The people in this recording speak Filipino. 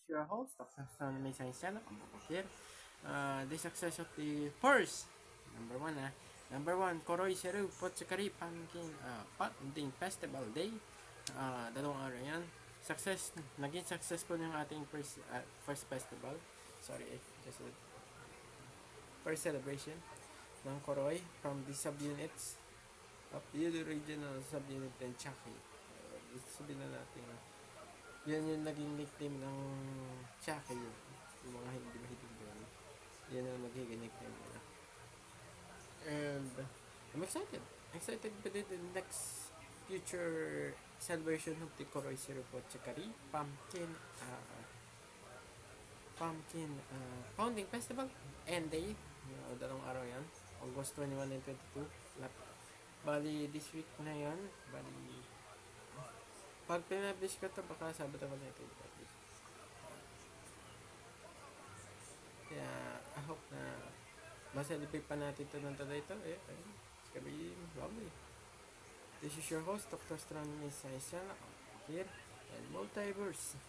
your host, Dr. Son May Science I'm here. The success of the first, number one number one, Koroy Seru, Potsakari, Pumpkin, Pumpkin Festival Day. Dalawang araw yan. Naging successful yung ating first festival. Sorry, just first celebration ng Koroy from the subunits of the regional subunit and Chaki. Sabihin na natin, yan yung naging nickname ng Chaki, yung mga hindi mahilig doon. Yan yung magiging nickname nila. And I'm excited. Excited for the next future celebration of the Koroy Sirupo Chikari Pumpkin Founding Festival and Day. Dalawang araw yan. August 21 and 22. Bali, this week na yan. Bali, pag pinablish ko ito, baka Sabado ko na ito i-publish. Kaya, I hope na ma-celebrate pa natin ito ng tada ito. It's gonna be lovely. This is your host, Dr. Astronomy Science Channel here and Multiverse.